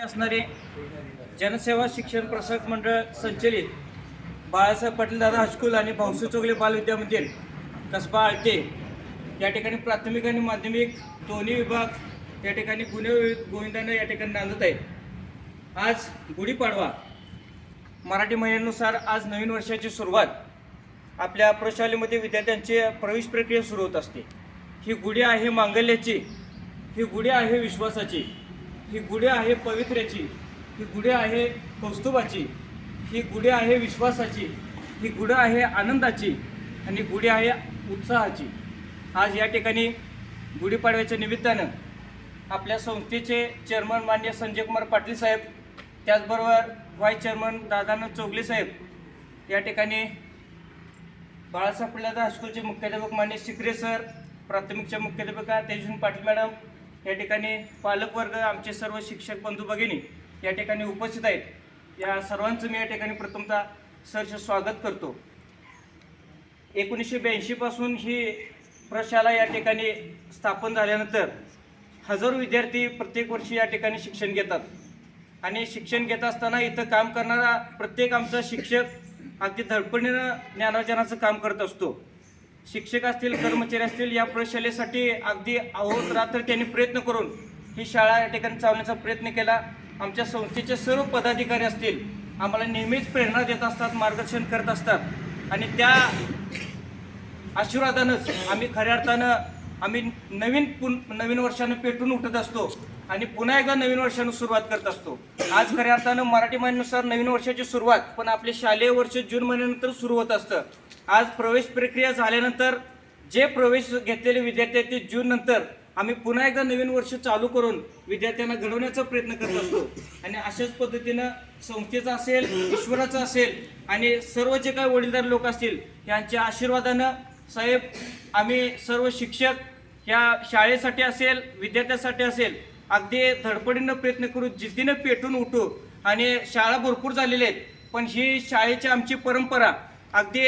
असणारे जनसेवा शिक्षण प्रसारक मंडळ संचलित बाळासाहेब पाटील दादा हायस्कूल आणि भाऊसाहेब चोगले बालविद्यामंदिर कसबा आळते या ठिकाणी प्राथमिक आणि माध्यमिक दोन्ही विभाग या ठिकाणी गोविंदानं या ठिकाणी नांदत आहेत। आज गुढीपाडवा मराठी महिन्यानुसार आज नवीन वर्षाची सुरुवात आपल्या प्रशालेमध्ये विद्यार्थ्यांची प्रवेश प्रक्रिया सुरू होत असते। ही गुढी आहे मांगल्याची, ही गुढी आहे विश्वासाची, ही गुढी आहे पवित्र्याची, ही गुढी आहे कौस्तुभाची, ही गुढी आहे विश्वासाची, ही गुढी आहे आनंदाची आणि गुढी आहे उत्साहाची। आज या ठिकाणी गुढीपाडव्याच्या निमित्तानं आपल्या संस्थेचे चेअरमन माननीय संजय कुमार पाटील साहेब, त्याचबरोबर व्हाईस चेअरमन दादानं चोगले साहेब, या ठिकाणी बाळासाहेब पाटील हायस्कूलचे मुख्याध्यापक माननीय शिकरे सर, प्राथमिकच्या मुख्याध्यापिका तेजस्विनी पाटील मॅडम, या ठिकाणी पालकवर्ग, आमचे सर्व शिक्षक बंधू भगिनी या ठिकाणी उपस्थित आहेत। या सर्वांचं मी या ठिकाणी प्रथमतः सहर्ष स्वागत करतो। 1982 पासून ही प्रशाला या ठिकाणी स्थापन झाल्यानंतर हजारो विद्यार्थी प्रत्येक वर्षी या ठिकाणी शिक्षण घेतात आणि शिक्षण घेत असताना इथं काम करणारा प्रत्येक आमचा शिक्षक अगदी धडपडीनं ज्ञानार्जनाचं काम करत असतो। शिक्षक असतील, कर्मचारी असतील, या प्रशालेसाठी अगदी अहोरात्र त्यांनी प्रयत्न करून ही शाळा या ठिकाणी चालवण्याचा प्रयत्न केला। आमच्या संस्थेचे सर्व पदाधिकारी असतील, आम्हाला नेहमीच प्रेरणा देत असतात, मार्गदर्शन करत असतात आणि त्या आशीर्वादानंच आम्ही खऱ्या अर्थानं आम्ही नवीन वर्षानं पेटून उठत असतो आणि पुन्हा एकदा नवीन वर्षानं सुरुवात करत असतो। आज खऱ्या अर्थानं मराठी महिन्यानुसार नवीन वर्षाची सुरुवात, पण आपले शालेय वर्ष जून महिन्यानंतर सुरू होत असतं। आज प्रवेश प्रक्रिया झाल्यानंतर जे प्रवेश घेतलेले विद्यार्थी आहेत ते जून नंतर आम्ही पुन्हा एकदा नवीन वर्ष चालू करून विद्यार्थ्यांना घडवण्याचा प्रयत्न करत असतो आणि अशाच पद्धतीनं संस्थेचा असेल, ईश्वराचा असेल आणि सर्व जे काही वडीलधार लोक असतील यांच्या आशीर्वादानं साहेब, आम्ही सर्व शिक्षक या शाळेसाठी असेल, विद्यार्थ्यांसाठी असेल, अगदी धडपडीनं प्रयत्न करू, जिद्दीनं पेटून उठू आणि शाळा भरपूर झालेल्या आहेत, पण ही शाळेची आमची परंपरा अगदी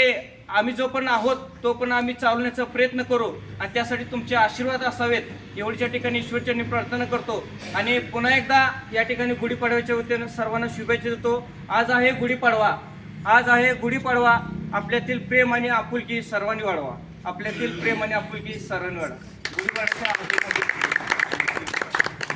आम्ही जो पण आहोत तो पण आम्ही चालवण्याचा प्रयत्न करू आणि त्यासाठी तुमचे आशीर्वाद असावेत एवढ्या ठिकाणी ईश्वरचरणी प्रार्थना करतो आणि पुन्हा एकदा या ठिकाणी गुढीपाडव्याच्या वतीनं सर्वांना शुभेच्छा देतो। आज आहे गुढीपाडवा, आज आहे गुढीपाडवा, आपल्यातील प्रेम आणि आपुलकी सर्वांनी वाढवा, आपल्यातील प्रेम आणि आपुलकी सर्वांनी वाढवा। गुढीपाडव्याच्या